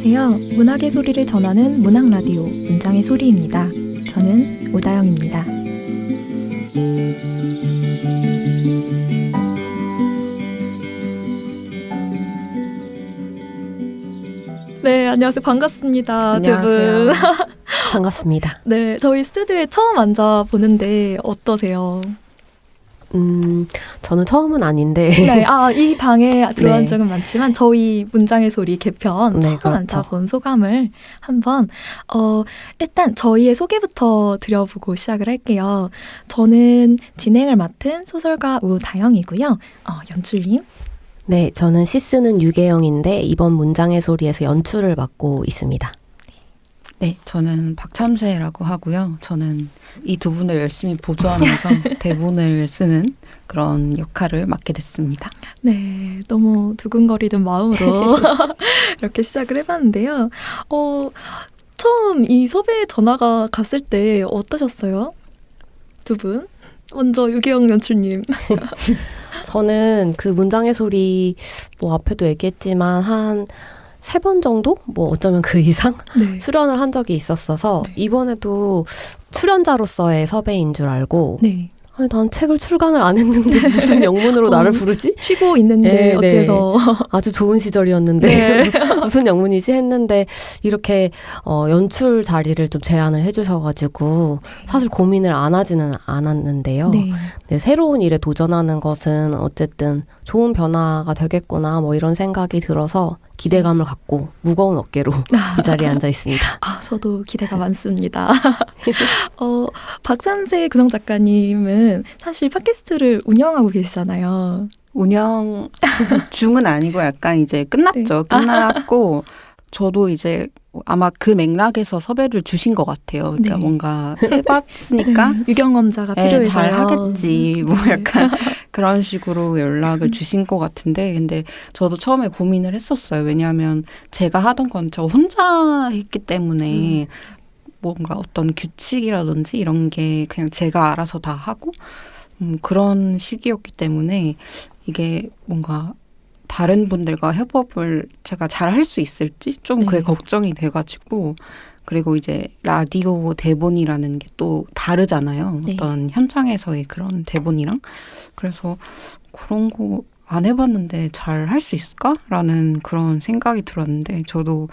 안녕하세요. 문학의 소리를 전하는 문학라디오 문장의 소리입니다. 저는 오다영입니다. 네, 안녕하세요. 반갑습니다. 안녕하세요. 두 분. 반갑습니다. 네, 저희 스튜디오에 처음 앉아보는데 어떠세요? 저는 처음은 아닌데. 네, 이 방에 들어온 네. 적은 많지만 저희 문장의 소리 개편 네, 처음 그렇죠. 앉아본 소감을 한번 일단 저희의 소개부터 드려보고 시작을 할게요. 저는 진행을 맡은 소설가 우다영이고요. 연출님. 네, 저는 시 쓰는 유계영인데 이번 문장의 소리에서 연출을 맡고 있습니다. 네, 저는 박참새라고 하고요. 저는 이 두 분을 열심히 보조하면서 대본을 쓰는 그런 역할을 맡게 됐습니다. 네, 너무 두근거리는 마음으로 이렇게 시작을 해봤는데요. 처음 이 섭외 전화가 갔을 때 어떠셨어요? 두 분? 먼저 유계영 연출님. 저는 그 문장의 소리 앞에도 얘기했지만 한 3번 정도? 어쩌면 그 이상? 네. 출연을 한 적이 있었어서 네. 이번에도 출연자로서의 섭외인 줄 알고 네. 아니, 난 책을 출간을 안 했는데 무슨 영문으로 나를 부르지? 쉬고 있는데 네, 어째서. 아주 좋은 시절이었는데 네. 무슨 영문이지 했는데 이렇게 연출 자리를 좀 제안을 해주셔가지고 사실 고민을 안 하지는 않았는데요. 네. 네, 새로운 일에 도전하는 것은 어쨌든 좋은 변화가 되겠구나 이런 생각이 들어서 기대감을 갖고 무거운 어깨로 이 자리에 앉아 있습니다. 저도 기대가 많습니다. 박찬세 근영 작가님은 사실 팟캐스트를 운영하고 계시잖아요. 운영 중은 아니고 약간 이제 끝났죠. 네. 끝났고 저도 이제 아마 그 맥락에서 섭외를 주신 것 같아요. 그러니까 네. 뭔가 해봤으니까 유경험자가 필요해서요. 잘 하겠지. 네. 약간 그런 식으로 연락을 주신 것 같은데 근데 저도 처음에 고민을 했었어요. 왜냐하면 제가 하던 건 저 혼자 했기 때문에 뭔가 어떤 규칙이라든지 이런 게 그냥 제가 알아서 다 하고 그런 시기였기 때문에 이게 뭔가 다른 분들과 협업을 제가 잘 할 수 있을지 좀 그게 네. 걱정이 돼가지고 그리고 이제 라디오 대본이라는 게 또 다르잖아요. 네. 어떤 현장에서의 그런 대본이랑 그래서 그런 거 안 해봤는데 잘 할 수 있을까라는 그런 생각이 들었는데 저도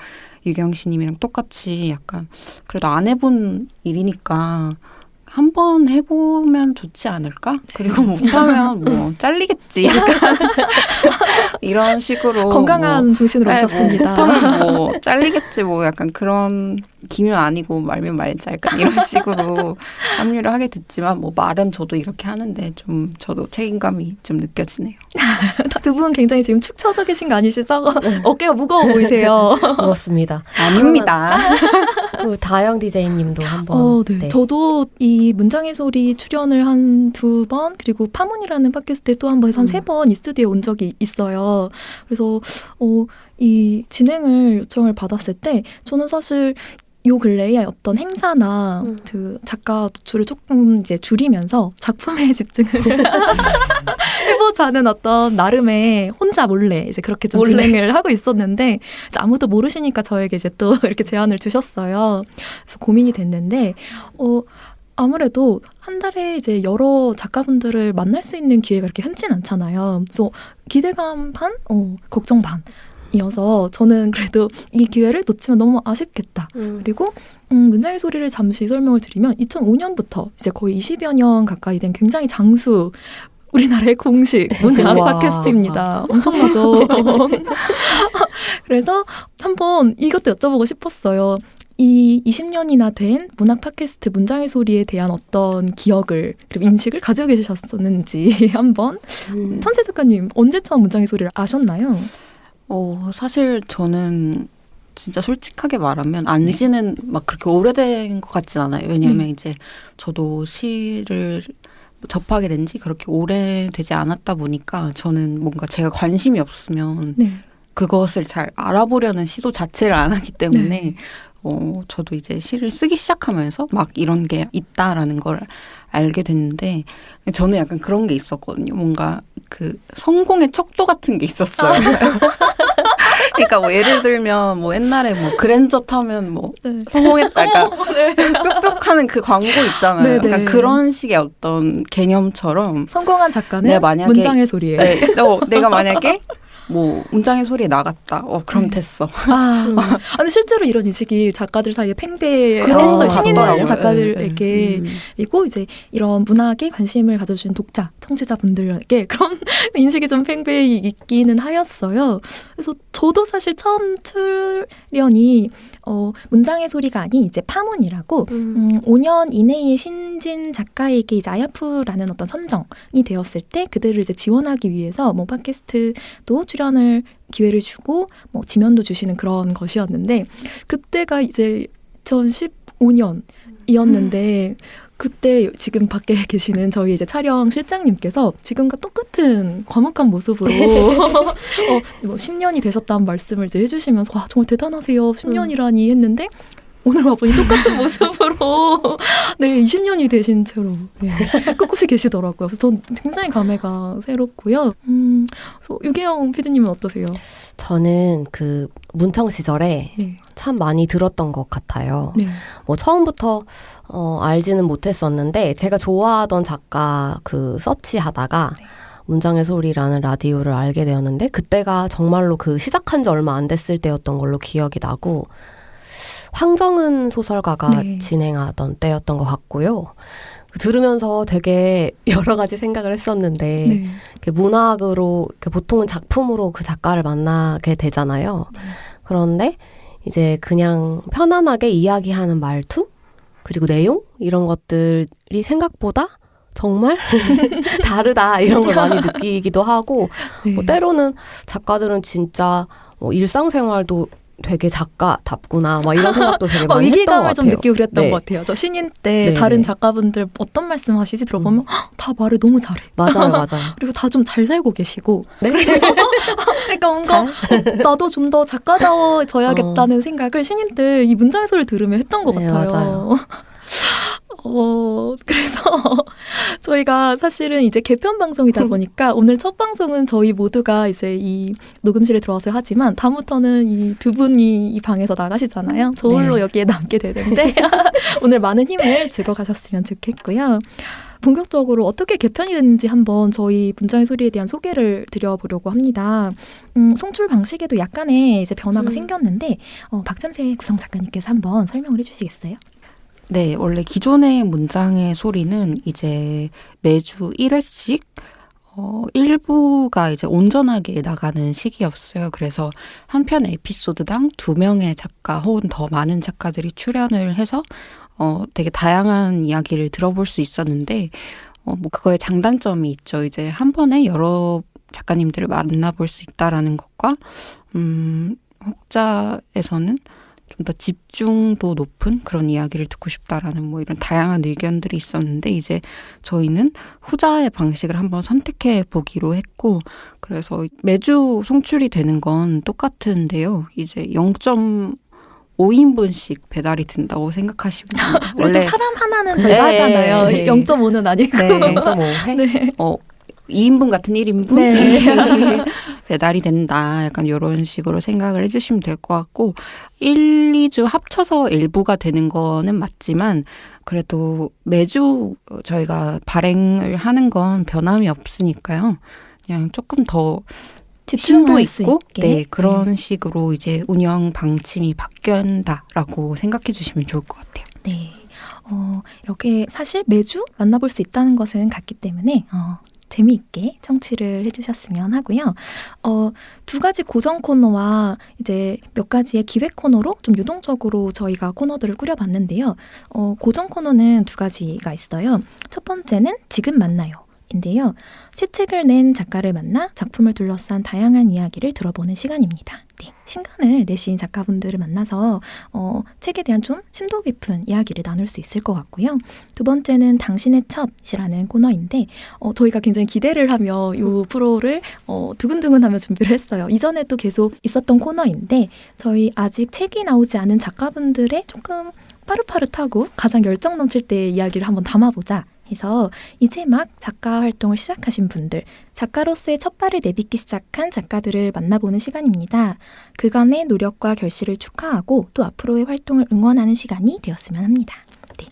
유경 씨님이랑 똑같이 약간 그래도 안 해본 일이니까 한번 해보면 좋지 않을까? 그리고 못하면 잘리겠지. 약간 이런 식으로 건강한 정신으로 오셨습니다. 못하면 잘리겠지. 약간 그런 기면 아니고 말면 말자. 약간 이런 식으로 합류를 하게 됐지만 말은 저도 이렇게 하는데 좀 저도 책임감이 좀 느껴지네요. 두 분 굉장히 지금 축 처져 계신 거 아니시죠? 어깨가 무거워 보이세요. 무겁습니다. 아닙니다. 그 다영 디제이님도 한번. 네. 저도 이 문장의 소리 출연을 한 2번 그리고 파문이라는 팟캐스트에 또 한 번 해서 한 3번 이 스튜디오에 온 적이 있어요. 그래서 이 진행을 요청을 받았을 때 저는 사실 요 근래에 어떤 행사나 그 작가 노출을 조금 이제 줄이면서 작품에 집중을 해보자는 어떤 나름의 혼자 몰래 이제 그렇게 좀 진행을 하고 있었는데 이제 아무도 모르시니까 저에게 이제 또 이렇게 제안을 주셨어요. 그래서 고민이 됐는데 아무래도 한 달에 이제 여러 작가분들을 만날 수 있는 기회가 이렇게 흔치는 않잖아요. 그래서 기대감 반, 걱정 반. 이어서 저는 그래도 이 기회를 놓치면 너무 아쉽겠다. 그리고 문장의 소리를 잠시 설명을 드리면 2005년부터 이제 거의 20여 년 가까이 된 굉장히 장수 우리나라의 공식 문학 팟캐스트입니다. 엄청나죠? 그래서 한번 이것도 여쭤보고 싶었어요. 이 20년이나 된 문학 팟캐스트 문장의 소리에 대한 어떤 기억을 그리고 인식을 가지고 계셨었는지 한번 천세 작가님 언제 처음 문장의 소리를 아셨나요? 사실 저는 진짜 솔직하게 말하면 안지는 그렇게 오래된 것 같진 않아요. 왜냐하면 이제 저도 시를 접하게 된 지 그렇게 오래되지 않았다 보니까 저는 뭔가 제가 관심이 없으면 그것을 잘 알아보려는 시도 자체를 안 하기 때문에 저도 이제 시를 쓰기 시작하면서 이런 게 있다라는 걸 알게 됐는데 저는 약간 그런 게 있었거든요. 뭔가 그 성공의 척도 같은 게 있었어요. 그러니까 뭐 예를 들면 뭐 옛날에 뭐 그랜저 타면 뭐 네. 성공했다. 그러니까 뿅뿅하는 그 광고 있잖아요. 네네. 그러니까 그런 식의 어떤 개념처럼 성공한 작가는 네, 만약에- 문장의 소리에. 네, 내가 만약에 뭐 문장의 소리에 나갔다. 그럼 네. 됐어. 근데 실제로 이런 인식이 작가들 사이에 팽배했어요. 그런 신인 있더라고요. 작가들에게. 네. 그리고 이제 이런 문학에 관심을 가져주신 독자, 청취자분들에게 그런 인식이 좀 팽배히 있기는 하였어요. 그래서 저도 사실 처음 출연이 문장의 소리가 아닌 이제 파문이라고 5년 이내에 신진 작가에게 이제 아야프라는 어떤 선정이 되었을 때 그들을 이제 지원하기 위해서 뭐 팟캐스트도 출연을 기회를 주고 뭐 지면도 주시는 그런 것이었는데 그때가 이제 2015년이었는데 그때 지금 밖에 계시는 저희 이제 촬영 실장님께서 지금과 똑같은 과묵한 모습으로 뭐 10년이 되셨다는 말씀을 이제 해주시면서 와 정말 대단하세요 10년이라니 했는데 오늘 와보니 똑같은 모습으로 네 20년이 되신 채로 네, 꿋꿋이 계시더라고요. 그래서 전 굉장히 감회가 새롭고요. 그래서 유계영 PD님은 어떠세요? 저는 그 문청 시절에 네. 참 많이 들었던 것 같아요. 네. 뭐 처음부터 알지는 못했었는데 제가 좋아하던 작가 그 서치하다가 문장의 소리라는 라디오를 알게 되었는데 그때가 정말로 그 시작한 지 얼마 안 됐을 때였던 걸로 기억이 나고 황정은 소설가가 네. 진행하던 때였던 것 같고요. 들으면서 되게 여러 가지 생각을 했었는데 네. 이렇게 문학으로 이렇게 보통은 작품으로 그 작가를 만나게 되잖아요. 그런데 이제 그냥 편안하게 이야기하는 말투 그리고 내용 이런 것들이 생각보다 정말 다르다 이런 걸 많이 느끼기도 하고 네. 뭐 때로는 작가들은 진짜 뭐 일상생활도 되게 작가답구나 막 이런 생각도 되게 많이 했던 것 위기감을 같아요. 좀 느끼고 그랬던 네. 것 같아요. 저 신인 때 네, 다른 네. 작가분들 어떤 말씀하시지 들어보면 헉, 다 말을 너무 잘해. 맞아요. 그리고 다 좀 잘 살고 계시고. 네. 그러니까 뭔가 나도 좀 더 작가다워져야겠다는 생각을 신인 때 이 문장의 소리를 들으면 했던 것 네, 같아요. 맞아요. 그래서 저희가 사실은 이제 개편 방송이다 보니까 오늘 첫 방송은 저희 모두가 이제 이 녹음실에 들어와서 하지만 다음부터는 이 두 분이 이 방에서 나가시잖아요. 저 홀로 네. 여기에 남게 되는데 오늘 많은 힘을 주고 가셨으면 좋겠고요. 본격적으로 어떻게 개편이 됐는지 한번 저희 문장의 소리에 대한 소개를 드려보려고 합니다. 송출 방식에도 약간의 이제 변화가 생겼는데 박찬세 구성 작가님께서 한번 설명을 해주시겠어요? 네, 원래 기존의 문장의 소리는 이제 매주 1회씩 1부가 이제 온전하게 나가는 시기였어요. 그래서 한 편 에피소드당 2명의 작가 혹은 더 많은 작가들이 출연을 해서 되게 다양한 이야기를 들어볼 수 있었는데 뭐 그거에 장단점이 있죠. 이제 한 번에 여러 작가님들을 만나볼 수 있다라는 것과 혹자에서는 좀 더 집중도 높은 그런 이야기를 듣고 싶다라는 뭐 이런 다양한 의견들이 있었는데 이제 저희는 후자의 방식을 한번 선택해 보기로 했고 그래서 매주 송출이 되는 건 똑같은데요. 이제 0.5인분씩 배달이 된다고 생각하시면 됩니다. 그래도 사람 하나는 저희가 네, 하잖아요. 네. 0.5는 아니고. 네. 0.5회? 네. 2인분 같은 1인분? 네. 배달이 된다. 약간 이런 식으로 생각을 해주시면 될 것 같고 1, 2주 합쳐서 1부가 되는 거는 맞지만 그래도 매주 저희가 발행을 하는 건 변함이 없으니까요. 그냥 조금 더 심도 집중할 수 있고 있게. 네, 그런 식으로 이제 운영 방침이 바뀐다라고 생각해 주시면 좋을 것 같아요. 네. 이렇게 사실 매주 만나볼 수 있다는 것은 같기 때문에 재미있게 청취를 해주셨으면 하고요. 두 가지 고정 코너와 이제 몇 가지의 기획 코너로 좀 유동적으로 저희가 코너들을 꾸려봤는데요. 고정 코너는 두 가지가 있어요. 첫 번째는 지금 만나요. 인데요. 새 책을 낸 작가를 만나 작품을 둘러싼 다양한 이야기를 들어보는 시간입니다. 네, 신간을 내신 작가분들을 만나서 책에 대한 좀 심도 깊은 이야기를 나눌 수 있을 것 같고요. 두 번째는 당신의 첫이라는 코너인데 저희가 굉장히 기대를 하며 이 프로를 두근두근하며 준비를 했어요. 이전에도 계속 있었던 코너인데 저희 아직 책이 나오지 않은 작가분들의 조금 빠릇빠릇하고 가장 열정 넘칠 때의 이야기를 한번 담아보자 해서 이제 막 작가 활동을 시작하신 분들, 작가로서의 첫 발을 내딛기 시작한 작가들을 만나보는 시간입니다. 그간의 노력과 결실을 축하하고 또 앞으로의 활동을 응원하는 시간이 되었으면 합니다. 네.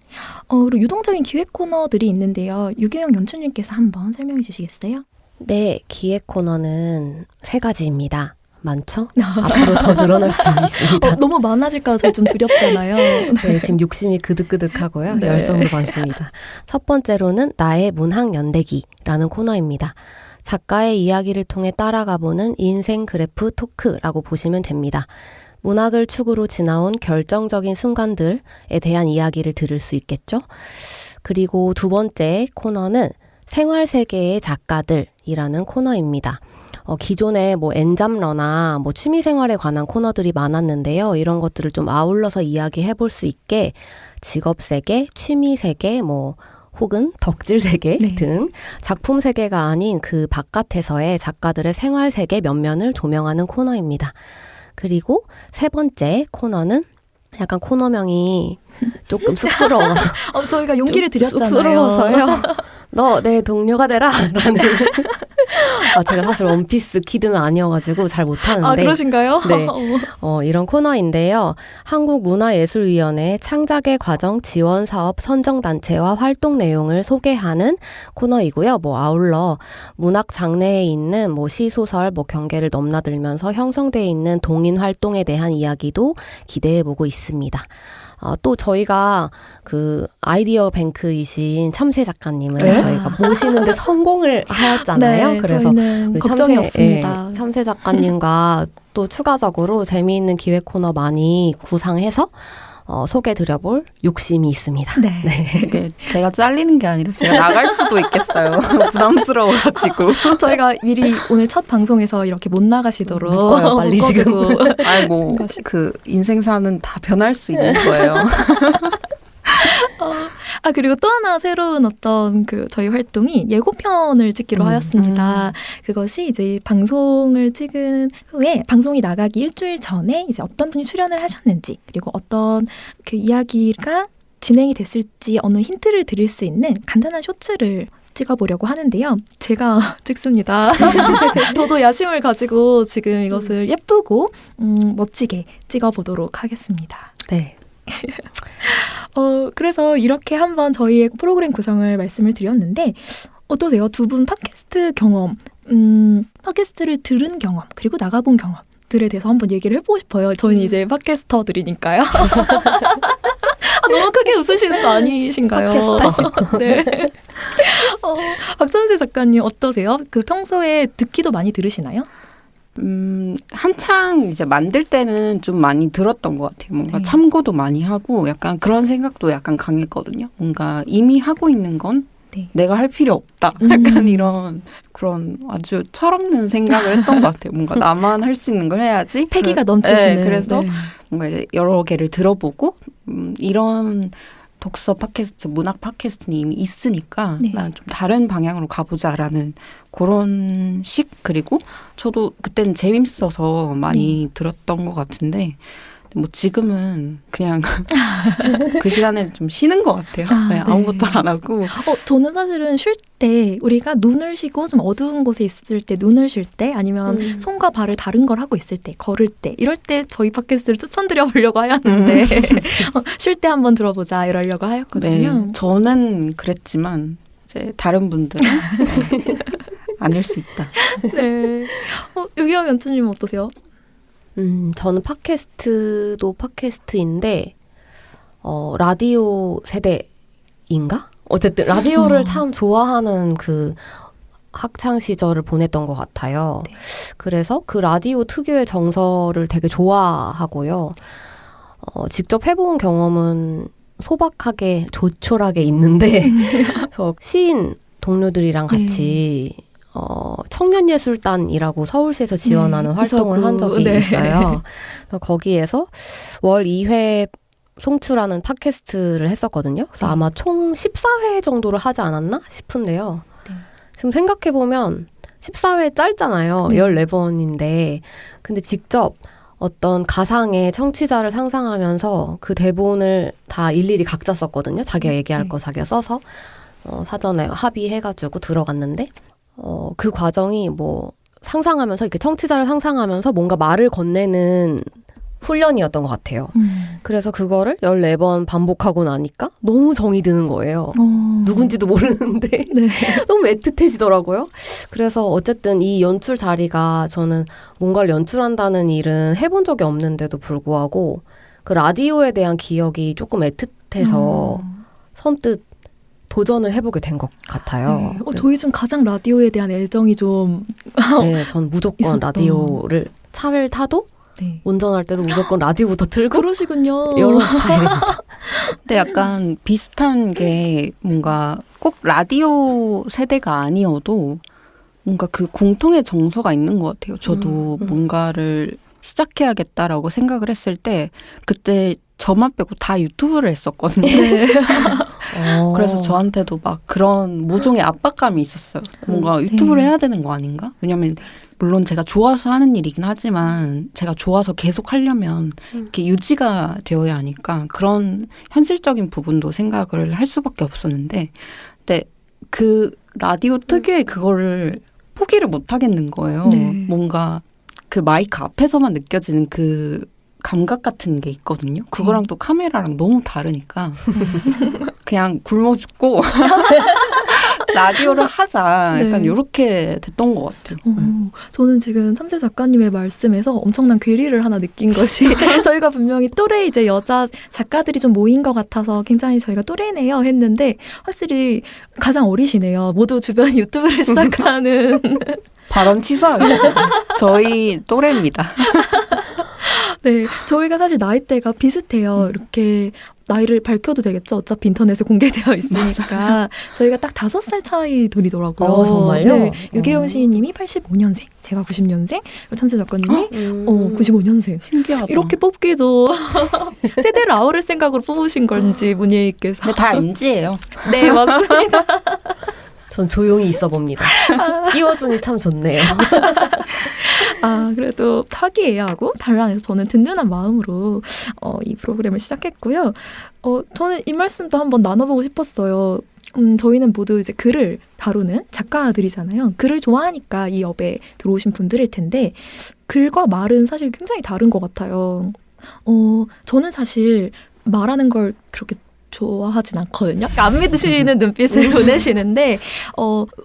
그리고 유동적인 기획 코너들이 있는데요. 유경영 연출님께서 한번 설명해 주시겠어요? 네, 기획 코너는 3가지입니다. 많죠? 앞으로 더 늘어날 수 있습니다. 너무 많아질까 저희 좀 두렵잖아요. 네, 지금 욕심이 그득그득하고요. 네. 열정도 많습니다. 첫 번째로는 나의 문학 연대기라는 코너입니다. 작가의 이야기를 통해 따라가보는 인생 그래프 토크라고 보시면 됩니다. 문학을 축으로 지나온 결정적인 순간들에 대한 이야기를 들을 수 있겠죠? 그리고 두 번째 코너는 생활세계의 작가들이라는 코너입니다. 기존에 엔잡러나 취미생활에 관한 코너들이 많았는데요. 이런 것들을 좀 아울러서 이야기해 볼 수 있게 직업세계, 취미세계, 혹은 덕질세계 네. 등 작품 세계가 아닌 그 바깥에서의 작가들의 생활세계 면면을 조명하는 코너입니다. 그리고 세 번째 코너는 약간 코너명이 조금 쑥스러워. 저희가 용기를 드렸잖아요. 쑥스러워서요. 너 내 동료가 되라 라는 제가 사실 원피스 키드는 아니어가지고 잘 못하는데 아, 그러신가요? 네. 이런 코너인데요. 한국문화예술위원회 창작의 과정 지원 사업 선정단체와 활동 내용을 소개하는 코너이고요. 아울러 문학 장르에 있는 시소설, 경계를 넘나들면서 형성되어 있는 동인 활동에 대한 이야기도 기대해보고 있습니다. 또 저희가 그 아이디어 뱅크이신 참새 작가님을 네? 저희가 모시는데 성공을 하였잖아요. 네, 그래서 저희는 우리 걱정이 없습니다. 참새 작가님과 또 추가적으로 재미있는 기획 코너 많이 구상해서 소개드려볼 욕심이 있습니다. 네. 이게 제가 잘리는 게 아니라 제가 나갈 수도 있겠어요. 부담스러워가지고. 저희가 미리 오늘 첫 방송에서 이렇게 못 나가시도록 묶어요, 빨리 지금. 그 인생사는 다 변할 수 있는 거예요. 그리고 또 하나 새로운 어떤 저희 활동이 예고편을 찍기로 하였습니다. 그것이 이제 방송을 찍은 후에 방송이 나가기 일주일 전에 이제 어떤 분이 출연을 하셨는지 그리고 어떤 그 이야기가 진행이 됐을지 어느 힌트를 드릴 수 있는 간단한 쇼츠를 찍어보려고 하는데요. 제가 찍습니다. 저도 야심을 가지고 지금 이것을 예쁘고 멋지게 찍어보도록 하겠습니다. 네. 그래서 이렇게 한번 저희의 프로그램 구성을 말씀을 드렸는데 어떠세요? 두 분 팟캐스트 경험, 팟캐스트를 들은 경험, 그리고 나가본 경험들에 대해서 한번 얘기를 해보고 싶어요. 저희는 이제 팟캐스터들이니까요. 너무 크게 웃으시는 거 아니신가요? 팟캐스터. 네. 박전세 작가님 어떠세요? 평소에 듣기도 많이 들으시나요? 한창 이제 만들 때는 좀 많이 들었던 것 같아요. 뭔가 네. 참고도 많이 하고 약간 그런 생각도 약간 강했거든요. 뭔가 이미 하고 있는 건 네. 내가 할 필요 없다. 약간 이런 그런 아주 철없는 생각을 했던 것 같아요. 뭔가 나만 할 수 있는 걸 해야지. 패기가 넘치시는. 네, 그래서 네. 뭔가 이제 여러 개를 들어보고 이런 독서 팟캐스트, 문학 팟캐스트는 이미 있으니까 네. 난 좀 다른 방향으로 가보자라는 그런 식. 그리고 저도 그때는 재밌어서 많이 들었던 것 같은데 지금은 그냥 그 시간에 좀 쉬는 것 같아요. 네, 아무것도 안 하고. 저는 사실은 쉴 때 우리가 눈을 쉬고 좀 어두운 곳에 있을 때 눈을 쉴 때 아니면 손과 발을 다른 걸 하고 있을 때 걸을 때 이럴 때 저희 팟캐스트를 추천드려 보려고 하였는데 쉴 때 한번 들어보자 이러려고 하였거든요. 네, 저는 그랬지만 이제 다른 분들은 아닐 수 있다. 네. 유기영 연출님 어떠세요? 저는 팟캐스트도 팟캐스트인데 라디오 세대인가? 어쨌든 라디오를 참 좋아하는 그 학창 시절을 보냈던 것 같아요. 네. 그래서 그 라디오 특유의 정서를 되게 좋아하고요. 직접 해본 경험은 소박하게 조촐하게 있는데 저 시인 동료들이랑 같이 청년예술단이라고 서울시에서 지원하는 활동을 한 적이 있어요. 그래서 거기에서 월 2회 송추라는 팟캐스트를 했었거든요. 그래서 아마 총 14회 정도를 하지 않았나 싶은데요. 지금 생각해보면 14회 짧잖아요. 14번인데. 근데 직접 어떤 가상의 청취자를 상상하면서 그 대본을 다 일일이 각자 썼거든요. 자기가 얘기할 거 자기가 써서. 사전에 합의해가지고 들어갔는데 그 과정이 뭐 상상하면서 이렇게 청취자를 상상하면서 뭔가 말을 건네는 훈련이었던 것 같아요. 그래서 그거를 14번 반복하고 나니까 너무 정이 드는 거예요. 누군지도 모르는데 네. 너무 애틋해지더라고요. 그래서 어쨌든 이 연출 자리가 저는 뭔가를 연출한다는 일은 해본 적이 없는데도 불구하고 그 라디오에 대한 기억이 조금 애틋해서 선뜻 도전을 해보게 된 것 같아요. 네. 저희 중 가장 라디오에 대한 애정이 좀 네, 전 무조건 있었던. 라디오를 차를 타도 네. 운전할 때도 무조건 라디오부터 틀고 그러시군요. 이런 스타일입니다. 근데 약간 비슷한 게 뭔가 꼭 라디오 세대가 아니어도 뭔가 그 공통의 정서가 있는 것 같아요. 저도 뭔가를 시작해야겠다라고 생각을 했을 때 그때 저만 빼고 다 유튜브를 했었거든요. 네. 그래서 저한테도 막 그런 모종의 압박감이 있었어요. 뭔가 유튜브를 해야 되는 거 아닌가? 왜냐면 물론 제가 좋아서 하는 일이긴 하지만 제가 좋아서 계속 하려면 이렇게 유지가 되어야 하니까 그런 현실적인 부분도 생각을 할 수밖에 없었는데 근데 그 라디오 특유의 그거를 포기를 못 하겠는 거예요. 네. 뭔가 그 마이크 앞에서만 느껴지는 그 감각 같은 게 있거든요. 그거랑 또 카메라랑 너무 다르니까 그냥 굶어 죽고 라디오를 하자. 약간 네. 이렇게 됐던 것 같아요. 저는 지금 참새 작가님의 말씀에서 엄청난 괴리를 하나 느낀 것이 저희가 분명히 또래 이제 여자 작가들이 좀 모인 것 같아서 굉장히 저희가 또래네요 했는데 확실히 가장 어리시네요. 모두 주변 유튜브를 시작하는 발언 취소하겠습니다. 저희 또래입니다. 네, 저희가 사실 나이대가 비슷해요. 이렇게 나이를 밝혀도 되겠죠? 어차피 인터넷에 공개되어 있으니까. 저희가 딱 5살 차이 돌이더라고요. 정말요? 네, 유계영 시인님이 85년생, 제가 90년생, 참새 작가님이 95년생. 신기하다. 이렇게 뽑기도 세대를 아우를 생각으로 뽑으신 건지 문예희께서. 근데 다 MZ예요. 네, 맞습니다. 전 조용히 있어 봅니다. 끼워주니 참 좋네요. 그래도 타기애애하고 단란해서 저는 든든한 마음으로 이 프로그램을 시작했고요. 저는 이 말씀도 한번 나눠보고 싶었어요. 저희는 모두 이제 글을 다루는 작가들이잖아요. 글을 좋아하니까 이 업에 들어오신 분들일 텐데 글과 말은 사실 굉장히 다른 것 같아요. 저는 사실 말하는 걸 그렇게 좋아하진 않거든요. 안 믿으시는 눈빛을 보내시는데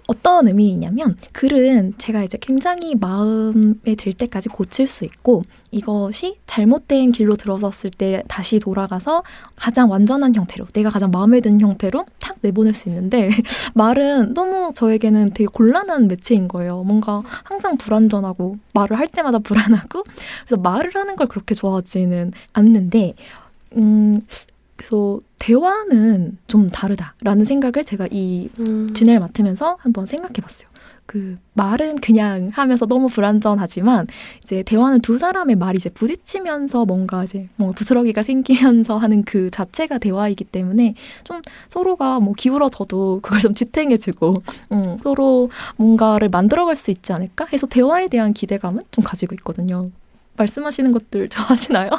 어떤 의미이냐면 글은 제가 이제 굉장히 마음에 들 때까지 고칠 수 있고 이것이 잘못된 길로 들어섰을 때 다시 돌아가서 가장 완전한 형태로 내가 가장 마음에 드는 형태로 탁 내보낼 수 있는데 말은 너무 저에게는 되게 곤란한 매체인 거예요. 뭔가 항상 불안전하고 말을 할 때마다 불안하고 그래서 말을 하는 걸 그렇게 좋아하지는 않는데 그래서 대화는 좀 다르다라는 생각을 제가 이 진행을 맡으면서 한번 생각해봤어요. 그 말은 그냥 하면서 너무 불안전하지만 이제 대화는 두 사람의 말이 이제 부딪히면서 뭔가 부스러기가 생기면서 하는 그 자체가 대화이기 때문에 좀 서로가 뭐 기울어져도 그걸 좀 지탱해주고 서로 뭔가를 만들어갈 수 있지 않을까 해서 대화에 대한 기대감은 좀 가지고 있거든요. 말씀하시는 것들 좋아하시나요?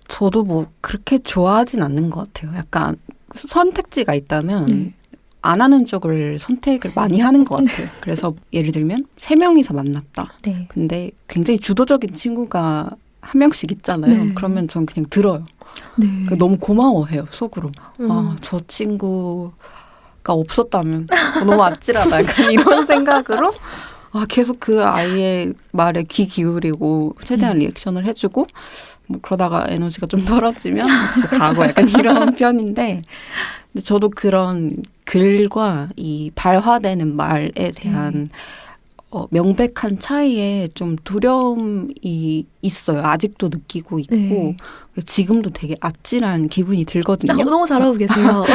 저도 뭐 그렇게 좋아하진 않는 것 같아요. 약간 선택지가 있다면 안 하는 쪽을 선택을 많이 하는 것 같아요. 그래서 예를 들면 3명이서 만났다. 네. 근데 굉장히 주도적인 친구가 한 명씩 있잖아요. 네. 그러면 전 그냥 들어요. 네. 너무 고마워해요, 속으로. 저 친구가 없었다면 너무 아찔하다. 약간 이런 생각으로 계속 그 아이의 말에 귀 기울이고 최대한 리액션을 해주고 뭐 그러다가 에너지가 좀 떨어지면 집에 가고 약간 이런 편인데 근데 저도 그런 글과 이 발화되는 말에 대한 명백한 차이에 좀 두려움이 있어요. 아직도 느끼고 있고 네. 지금도 되게 아찔한 기분이 들거든요. 너무 잘하고 계세요.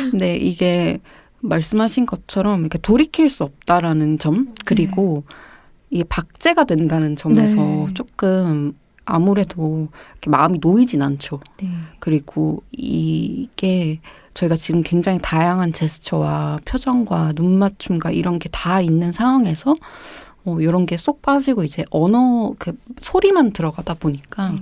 근데 이게 말씀하신 것처럼 이렇게 돌이킬 수 없다라는 점 그리고 이게 박제가 된다는 점에서 조금 아무래도 이렇게 마음이 놓이진 않죠. 네. 그리고 이게 저희가 지금 굉장히 다양한 제스처와 표정과 눈 맞춤과 이런 게 다 있는 상황에서 이런 게 쏙 빠지고 이제 언어 그 소리만 들어가다 보니까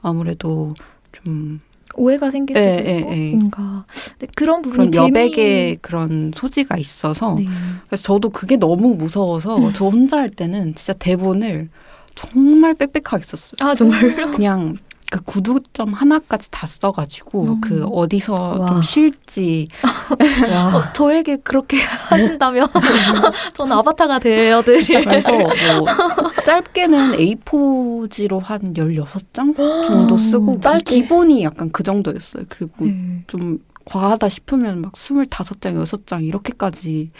아무래도 좀 오해가 생길 예, 수도 예, 있고 예. 뭔가 근데 그런 부분이 그런 여백의 그런 소지가 있어서 네. 그래서 저도 그게 너무 무서워서 저 혼자 할 때는 진짜 대본을 정말 빽빽하게 썼어요. 아 정말요? 그냥 그 구두점 하나까지 다 써가지고 그 어디서 와. 좀 쉴지 와. 저에게 그렇게 하신다면 저는 아바타가 되어드릴. 그래서 뭐 짧게는 A4지로 한 16장 정도 쓰고 짧게. 기본이 약간 그 정도였어요. 그리고 네. 좀 과하다 싶으면 막 25장, 6장 이렇게까지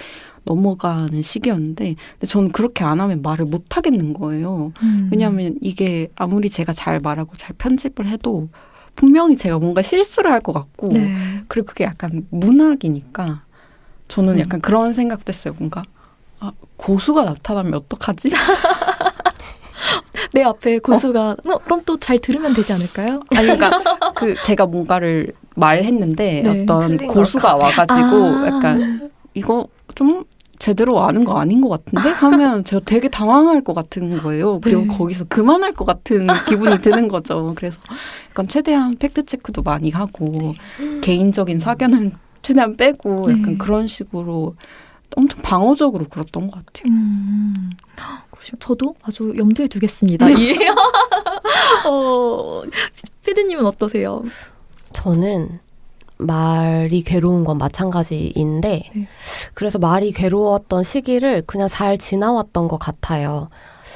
넘어가는 시기였는데 근데 저는 그렇게 안 하면 말을 못 하겠는 거예요. 왜냐하면 이게 아무리 제가 잘 말하고 잘 편집을 해도 분명히 제가 뭔가 실수를 할 것 같고 네. 그리고 그게 약간 문학이니까 저는 약간 그런 생각도 했어요. 뭔가 아, 고수가 나타나면 어떡하지? 내 앞에 고수가 그럼 또 잘 들으면 되지 않을까요? 아니 그러니까 그 제가 뭔가를 말했는데 네, 어떤 틀린 고수가 와가지고 아. 약간 이거 좀 제대로 아는 거 아닌 것 같은데 하면 제가 되게 당황할 것 같은 거예요. 그리고 네. 거기서 그만할 것 같은 기분이 드는 거죠. 그래서 약간 최대한 팩트 체크도 많이 하고 개인적인 사견은 최대한 빼고 약간 네. 그런 식으로 엄청 방어적으로 그랬던 것 같아요. 그러시면 저도 아주 염두에 두겠습니다. 피디님은 어떠세요? 저는 말이 괴로운 건 마찬가지인데 네. 그래서 말이 괴로웠던 시기를 그냥 잘 지나왔던 것 같아요.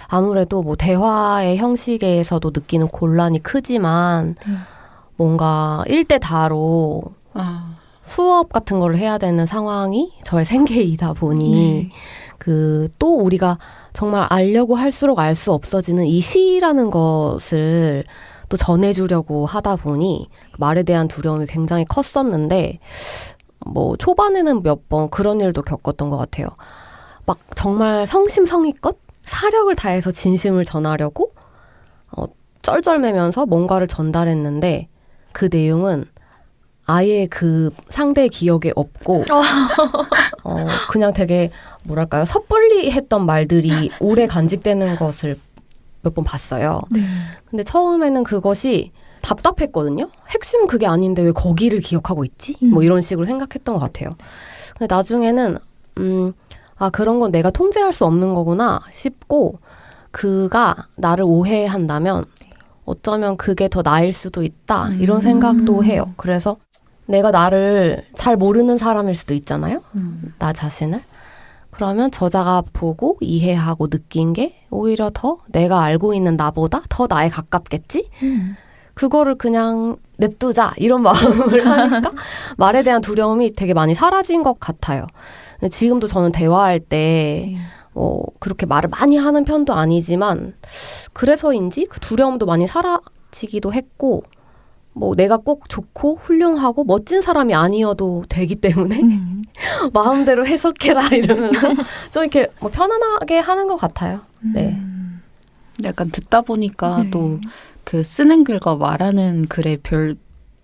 아무래도 뭐 대화의 형식에서도 느끼는 곤란이 크지만 네. 뭔가 일대다로 아, 수업 같은 걸 해야 되는 상황이 저의 생계이다 보니 네. 그 또 우리가 정말 알려고 할수록 알 수 없어지는 이 시라는 것을 또 전해주려고 하다 보니 말에 대한 두려움이 굉장히 컸었는데 뭐 초반에는 몇 번 그런 일도 겪었던 것 같아요. 막 정말 성심성의껏 사력을 다해서 진심을 전하려고 쩔쩔매면서 뭔가를 전달했는데 그 내용은 아예 그 상대의 기억에 없고 그냥 되게 뭐랄까요 섣불리 했던 말들이 오래 간직되는 것을 몇 번 봤어요. 네. 근데 처음에는 그것이 답답했거든요. 핵심은 그게 아닌데 왜 거기를 기억하고 있지? 뭐 이런 식으로 생각했던 것 같아요. 근데 나중에는 아 그런 건 내가 통제할 수 없는 거구나 싶고 그가 나를 오해한다면 어쩌면 그게 더 나일 수도 있다 이런 생각도 해요. 그래서 내가 나를 잘 모르는 사람일 수도 있잖아요. 나 자신을. 그러면 저자가 보고 이해하고 느낀 게 오히려 더 내가 알고 있는 나보다 더 나에 가깝겠지? 그거를 그냥 냅두자 이런 마음을 하니까 말에 대한 두려움이 되게 많이 사라진 것 같아요. 지금도 저는 대화할 때 그렇게 말을 많이 하는 편도 아니지만 그래서인지 그 두려움도 많이 사라지기도 했고 뭐 내가 꼭 좋고 훌륭하고 멋진 사람이 아니어도 되기 때문에 마음대로 해석해라 이러면서 좀 이렇게 뭐 편안하게 하는 것 같아요. 네. 약간 듣다 보니까 네. 또 그 쓰는 글과 말하는 글에 별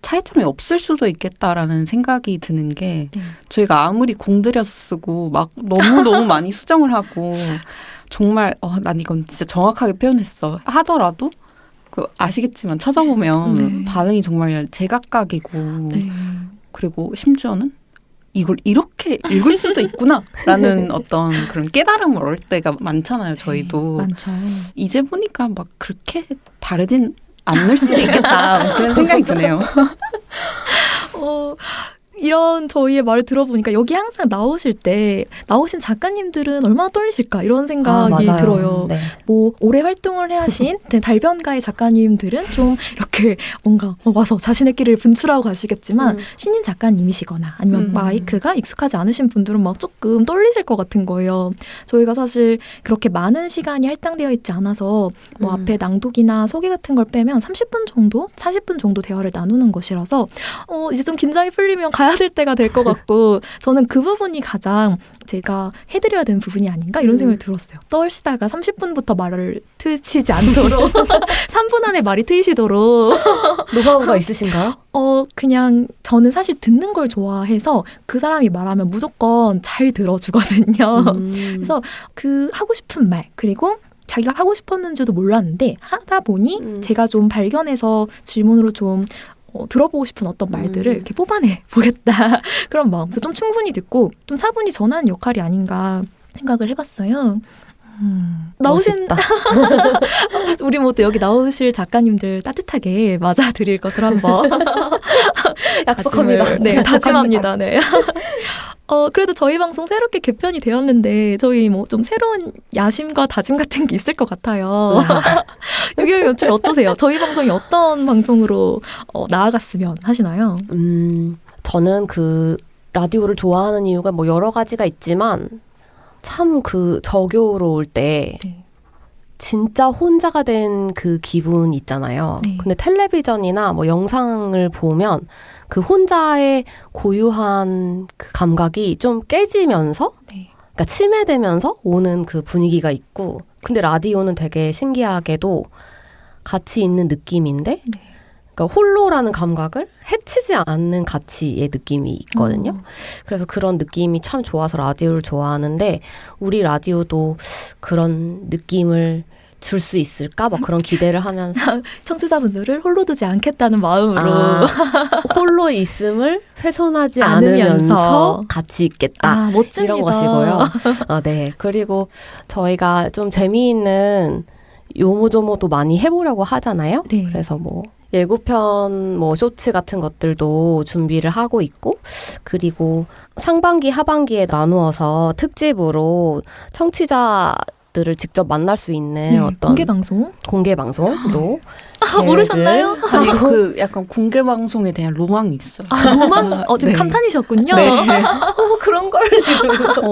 차이점이 없을 수도 있겠다라는 생각이 드는 게 네. 저희가 아무리 공들여서 쓰고 막 너무 많이 수정을 하고 정말 난 이건 진짜 정확하게 표현했어 하더라도 그 아시겠지만 찾아보면 네. 반응이 정말 제각각이고 네. 그리고 심지어는 이걸 이렇게 읽을 수도 있구나라는 어떤 그런 깨달음을 얻을 때가 많잖아요. 저희도 많죠. 이제 보니까 막 그렇게 다르진 않을 수도 있겠다 뭐 그런 생각이 드네요. 이런 저희의 말을 들어보니까 여기 항상 나오신 작가님들은 얼마나 떨리실까 이런 생각이 맞아요. 들어요. 네. 뭐 오래 활동을 하신 달변가의 작가님들은 좀 이렇게 뭔가 와서 자신의 길을 분출하고 가시겠지만 신인 작가님이시거나 아니면 마이크가 익숙하지 않으신 분들은 막 조금 떨리실 것 같은 거예요. 저희가 사실 그렇게 많은 시간이 할당되어 있지 않아서 뭐 앞에 낭독이나 소개 같은 걸 빼면 30분 정도, 40분 정도 대화를 나누는 것이라서 이제 좀 긴장이 풀리면 가야 될 때가 될 것 같고 저는 그 부분이 가장 제가 해드려야 되는 부분이 아닌가 이런 생각이 들었어요. 떨시다가 30분부터 말을 트시지 않도록 3분 안에 말이 트이시도록 노하우가 있으신가요? 그냥 저는 사실 듣는 걸 좋아해서 그 사람이 말하면 무조건 잘 들어주거든요. 그래서 그 하고 싶은 말 그리고 자기가 하고 싶었는지도 몰랐는데 하다 보니 제가 좀 발견해서 질문으로 좀 들어보고 싶은 어떤 말들을 이렇게 뽑아내 보겠다 그런 마음. 그래서 좀 충분히 듣고 좀 차분히 전하는 역할이 아닌가 생각을 해봤어요. 나오신 우리 모두 여기 나오실 작가님들 따뜻하게 맞아드릴 것을 한번 약속합니다. 네, 다짐합니다. 네. 그래도 저희 방송 새롭게 개편이 되었는데 저희 뭐 좀 새로운 야심과 다짐 같은 게 있을 것 같아요. 유경 연출 어떠세요? 저희 방송이 어떤 방송으로 나아갔으면 하시나요? 저는 그 라디오를 좋아하는 이유가 뭐 여러 가지가 있지만 참 그 저교로 올 때 네. 진짜 혼자가 된 그 기분 있잖아요. 네. 근데 텔레비전이나 뭐 영상을 보면 그 혼자의 고유한 그 감각이 좀 깨지면서 네. 그러니까 침해되면서 오는 그 분위기가 있고 근데 라디오는 되게 신기하게도 같이 있는 느낌인데 네. 그러니까 홀로라는 감각을 해치지 않는 가치의 느낌이 있거든요. 그래서 그런 느낌이 참 좋아서 라디오를 좋아하는데 우리 라디오도 그런 느낌을 줄 수 있을까? 막 그런 기대를 하면서 청취자분들을 홀로 두지 않겠다는 마음으로 홀로 있음을 훼손하지 않으면서. 않으면서 같이 있겠다. 멋집니다. 이런 것이고요. 네. 그리고 저희가 좀 재미있는 요모조모도 많이 해보려고 하잖아요. 네. 그래서 뭐 예고편 뭐 쇼츠 같은 것들도 준비를 하고 있고 그리고 상반기 하반기에 나누어서 특집으로 청취자들을 직접 만날 수 있는 네, 어떤 공개 방송도 모르셨나요? 아니 그 약간 공개 방송에 대한 로망이 있어요. 로망? 지금 네. 감탄이셨군요. 네. 그런 걸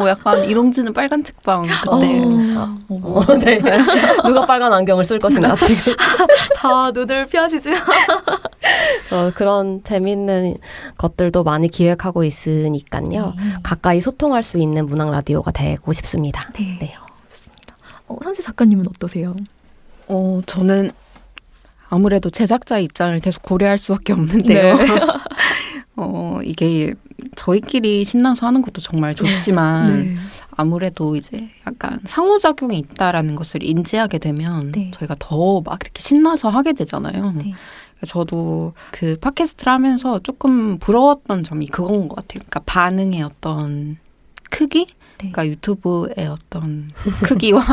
약간 이동진은 빨간 책방 그때 네. 누가 빨간 안경을 쓸 것인가 지금 다 눈을 피하시지. 그런 재밌는 것들도 많이 기획하고 있으니까요. 가까이 소통할 수 있는 문학 라디오가 되고 싶습니다. 네. 좋습니다. 삼세 작가님은 어떠세요? 저는 아무래도 제작자의 입장을 계속 고려할 수밖에 없는데요. 네. 이게 저희끼리 신나서 하는 것도 정말 좋지만 네. 아무래도 이제 약간 상호작용이 있다라는 것을 인지하게 되면 네. 저희가 더 막 이렇게 신나서 하게 되잖아요. 네. 저도 그 팟캐스트를 하면서 조금 부러웠던 점이 그건 것 같아요. 그러니까 반응의 어떤 크기? 네. 그러니까 유튜브의 어떤 크기와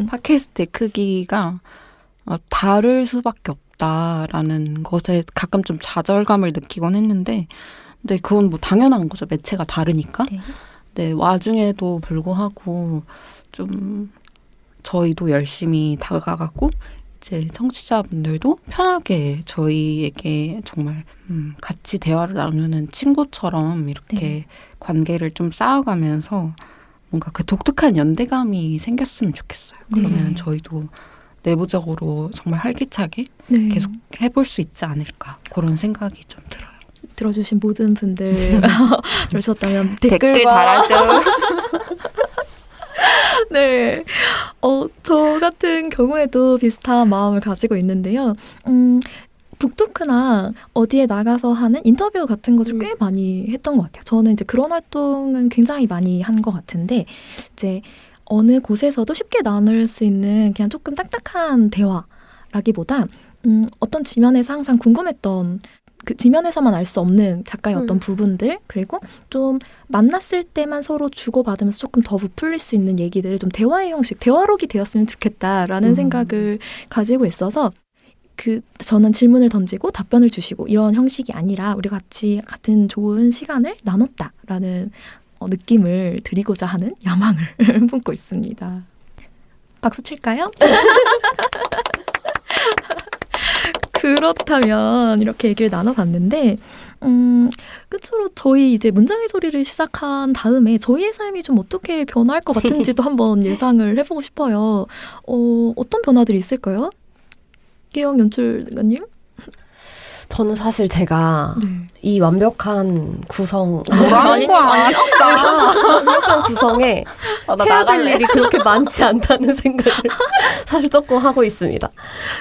팟캐스트의 크기가 다를 수밖에 없다라는 것에 가끔 좀 좌절감을 느끼곤 했는데 근데 그건 뭐 당연한 거죠. 매체가 다르니까. 네. 네, 와중에도 불구하고 좀 저희도 열심히 다가가고 이제 청취자분들도 편하게 저희에게 정말 같이 대화를 나누는 친구처럼 이렇게 네. 관계를 좀 쌓아가면서 뭔가 그 독특한 연대감이 생겼으면 좋겠어요. 그러면 네. 저희도 내부적으로 정말 활기차게 네. 계속 해볼 수 있지 않을까 그런 생각이 좀 들어요. 들어주신 모든 분들 그러셨다면 댓글 달아줘. 네. 저 같은 경우에도 비슷한 마음을 가지고 있는데요. 북토크나 어디에 나가서 하는 인터뷰 같은 것을 꽤 많이 했던 것 같아요. 저는 이제 그런 활동은 굉장히 많이 한 것 같은데, 이제 어느 곳에서도 쉽게 나눌 수 있는 그냥 조금 딱딱한 대화라기보다, 어떤 지면에서 항상 궁금했던 그 지면에서만 알 수 없는 작가의 어떤 부분들, 그리고 좀 만났을 때만 서로 주고받으면서 조금 더 부풀릴 수 있는 얘기들을 좀 대화의 형식, 대화록이 되었으면 좋겠다라는 생각을 가지고 있어서 저는 질문을 던지고 답변을 주시고 이런 형식이 아니라 우리 같은 좋은 시간을 나눴다라는 느낌을 드리고자 하는 야망을 품고 있습니다. 박수 칠까요? 그렇다면 이렇게 얘기를 나눠봤는데 끝으로 저희 이제 문장의 소리를 시작한 다음에 저희의 삶이 좀 어떻게 변할 것 같은지도 한번 예상을 해보고 싶어요. 어떤 변화들이 있을까요? 개영 연출가님? 저는 사실 제가 이 완벽한 구성 뭐라는 거야 진짜. 완벽한 구성에 해야 될 일이 그렇게 많지 않다는 생각을 사실 조금 하고 있습니다.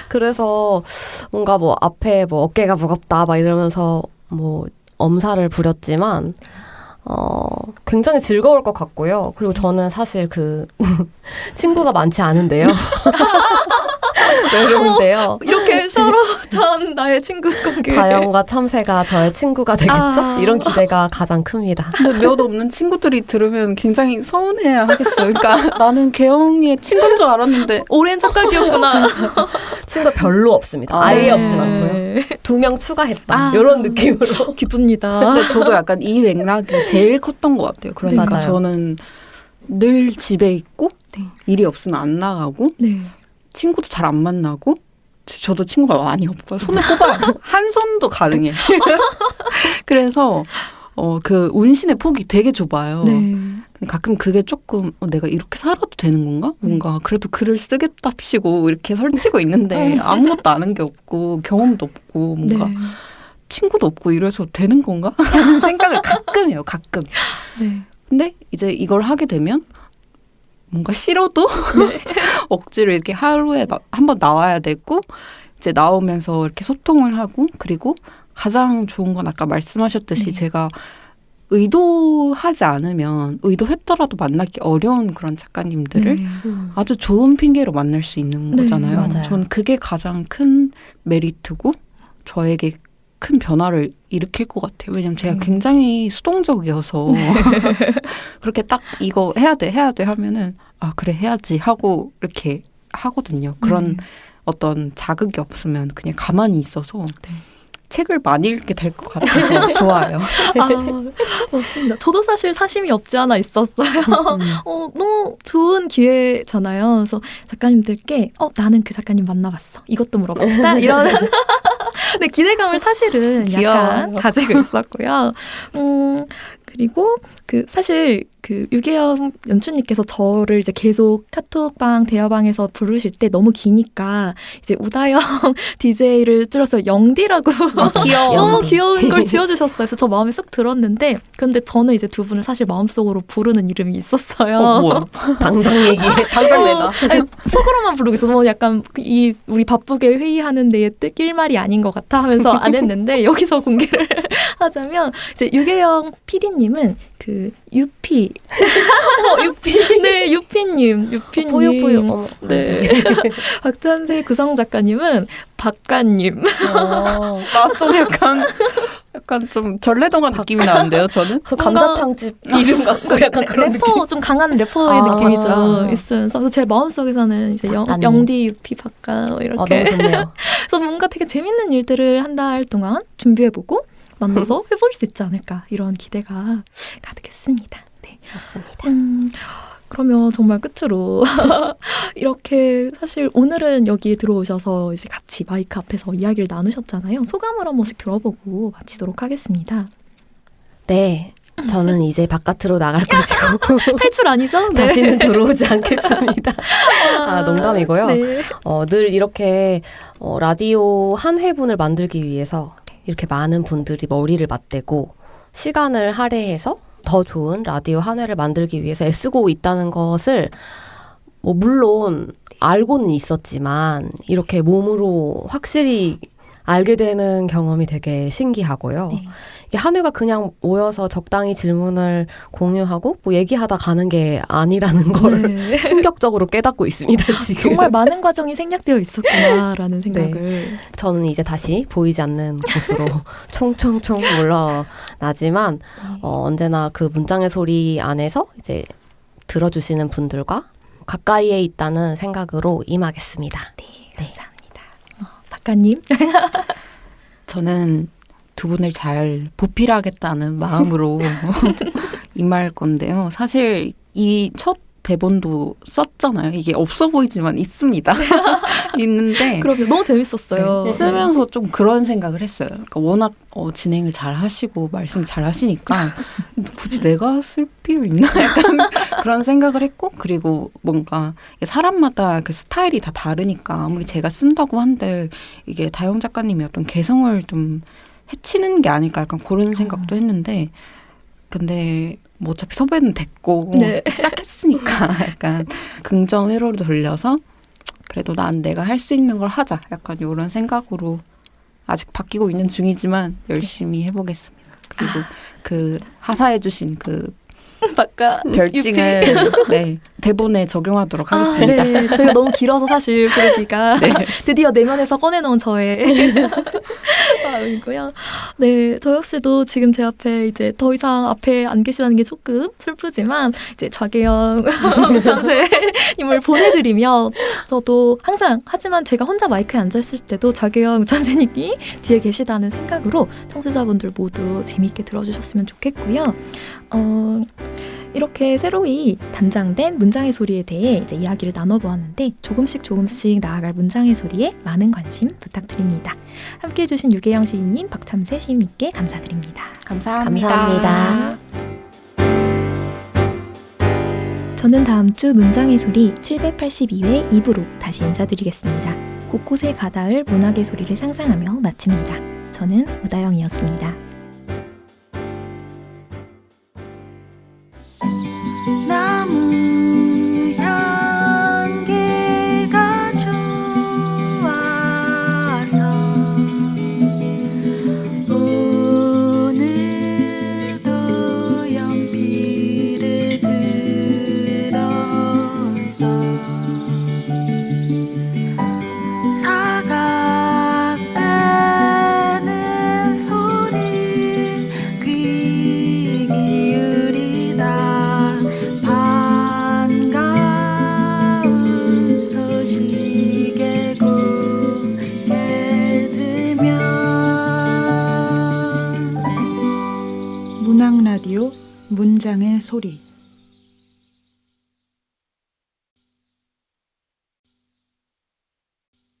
그래서 뭔가 뭐 앞에 뭐 어깨가 무겁다 막 이러면서 뭐 엄살을 부렸지만 굉장히 즐거울 것 같고요. 그리고 저는 사실 친구가 많지 않은데요. 외로운데요. 이렇게 이렇게 서로던 나의 친구 관계. 다영과 참새가 저의 친구가 되겠죠? 이런 기대가 가장 큽니다. 몇 없는 친구들이 들으면 굉장히 서운해야 하겠어요. 그러니까 나는 개영이의 친구인 줄 알았는데 오랜 착각이었구나. 친구 별로 없습니다. 아예 없진 않고요. 2명 추가했다. 이런 느낌으로. 기쁩니다. 근데 저도 약간 이 맥락이 제일 컸던 것 같아요. 그러니까 맞아요. 저는 늘 집에 있고 네. 일이 없으면 안 나가고 네. 친구도 잘 안 만나고 저도 친구가 많이 없고 손을 꼽아요. 한 손도 가능해요. 그래서 그 운신의 폭이 되게 좁아요. 네. 가끔 그게 조금 내가 이렇게 살아도 되는 건가? 뭔가 그래도 글을 쓰겠답시고 이렇게 설치고 있는데 아무것도 아는 게 없고 경험도 없고 뭔가 네. 친구도 없고 이래서 되는 건가? 라는 생각을 가끔 해요. 가끔. 네. 근데 이제 이걸 하게 되면 뭔가 싫어도 억지로 이렇게 하루에 한 번 나와야 되고 이제 나오면서 이렇게 소통을 하고 그리고 가장 좋은 건 아까 말씀하셨듯이 제가 의도하지 않으면 의도했더라도 만나기 어려운 그런 작가님들을 네. 아주 좋은 핑계로 만날 수 있는 네, 거잖아요. 맞아요. 저는 그게 가장 큰 메리트고 저에게 큰 변화를 일으킬 것 같아요. 왜냐면 제가 굉장히 수동적이어서 그렇게 딱 이거 해야 돼 하면은 아 그래 해야지 하고 이렇게 하거든요. 그런 어떤 자극이 없으면 그냥 가만히 있어서 책을 많이 읽게 될 것 같아서 좋아요. 맞습니다. 저도 사실 사심이 없지 않아 있었어요. 너무 좋은 기회잖아요. 그래서 작가님들께 나는 그 작가님 만나봤어. 이것도 물어봤다. 이런 네, 기대감을 사실은 약간 귀여워요. 가지고 있었고요. 그리고 사실 유계영 연출님께서 저를 이제 계속 카톡방 대화방에서 부르실 때 너무 기니까 이제 우다영 DJ를 줄여서 영디라고 귀여워. 너무 영디. 귀여운 걸 지어주셨어요. 그래서 저 마음에 쏙 들었는데 근데 저는 이제 두 분을 사실 마음속으로 부르는 이름이 있었어요. 뭐야? 당장 얘기해. 당장 내놔. 아니, 속으로만 부르고 있어. 너무 약간 우리 바쁘게 회의하는 데에 뜰 말이 아닌 것 같아 하면서 안 했는데 여기서 공개를 하자면 이제 유계영 PD님은 유피. 유피. 네, 유피님. 보여. 네. 박찬세 구성 작가님은 박가님. 나 좀 약간 좀 전래동화 느낌이 나는데요, 저는? 그 감자탕집 이름 같고 약간 그런 느낌. 래퍼, 좀 강한 래퍼의 느낌이 좀 맞아. 있으면서 그래서 제 마음속에서는 이제 박가님. 영디, 유피, 박가 이렇게. 너무 좋네요. 그래서 뭔가 되게 재밌는 일들을 한 달 동안 준비해보고 만나서 해볼 수 있지 않을까 이런 기대가 가득했습니다. 네. 맞습니다. 그러면 정말 끝으로 이렇게 사실 오늘은 여기에 들어오셔서 이제 같이 마이크 앞에서 이야기를 나누셨잖아요. 소감을 한 번씩 들어보고 마치도록 하겠습니다. 네. 저는 이제 바깥으로 나갈 것이고 탈출 아니죠? 네. 다시는 들어오지 않겠습니다. 농담이고요. 네. 늘 이렇게 라디오 한 회분을 만들기 위해서 이렇게 많은 분들이 머리를 맞대고 시간을 할애해서 더 좋은 라디오 한 회를 만들기 위해서 애쓰고 있다는 것을 물론 알고는 있었지만 이렇게 몸으로 확실히 알게 되는 경험이 되게 신기하고요. 네. 이게 한 회가 그냥 모여서 적당히 질문을 공유하고 얘기하다 가는 게 아니라는 걸 네. 충격적으로 깨닫고 있습니다, 지금. 정말 많은 과정이 생략되어 있었구나라는 생각을. 저는 이제 다시 보이지 않는 곳으로 총총총 물러나지만 언제나 그 문장의 소리 안에서 이제 들어주시는 분들과 가까이에 있다는 생각으로 임하겠습니다. 네, 감사합니다. 박가님. 저는 두 분을 잘 보필하겠다는 마음으로 임할 건데요. 사실 이 첫 대본도 썼잖아요. 이게 없어 보이지만 있습니다. 있는데 그럼요. 너무 재밌었어요. 네, 쓰면서 좀 그런 생각을 했어요. 그러니까 워낙 진행을 잘 하시고 말씀 잘 하시니까 굳이 내가 쓸 필요 있나? 약간 그런 생각을 했고 그리고 뭔가 사람마다 그 스타일이 다 다르니까 아무리 제가 쓴다고 한들 이게 다영 작가님의 어떤 개성을 좀 해치는 게 아닐까 약간 그런 생각도 했는데 근데 뭐 어차피 섭외는 됐고 네. 시작했으니까 약간 긍정 회로를 돌려서 그래도 난 내가 할 수 있는 걸 하자. 약간 이런 생각으로 아직 바뀌고 있는 중이지만 열심히 해보겠습니다. 그리고 그 하사해 주신 그 박가 별칭을 네, 대본에 적용하도록 하겠습니다. 네. 저희가 너무 길어서 사실 부르기가 네. 드디어 내면에서 꺼내놓은 저의 마음이고요. 네, 저 역시도 지금 제 앞에 이제 더 이상 앞에 안 계시다는 게 조금 슬프지만 이제 좌계영 장세님을 보내드리며 저도 항상 하지만 제가 혼자 마이크에 앉아있을 때도 좌계영 장세님이 뒤에 계시다는 생각으로 청취자분들 모두 재미있게 들어주셨으면 좋겠고요. 이렇게 새로이 단장된 문장의 소리에 대해 이제 이야기를 나눠보았는데 조금씩 나아갈 문장의 소리에 많은 관심 부탁드립니다. 함께해 주신 유계영 시인님, 박참세 시인님께 감사드립니다. 감사합니다. 저는 다음 주 문장의 소리 782회 2부로 다시 인사드리겠습니다. 곳곳에 가닿을 문학의 소리를 상상하며 마칩니다. 저는 우다영이었습니다. 나무 향기가 좋아서 오늘도 연필을 들었어. 사각 빼는 소리 귀 기울이다. 반가운 소식에 고개 들면 문학 라디오 문장의 소리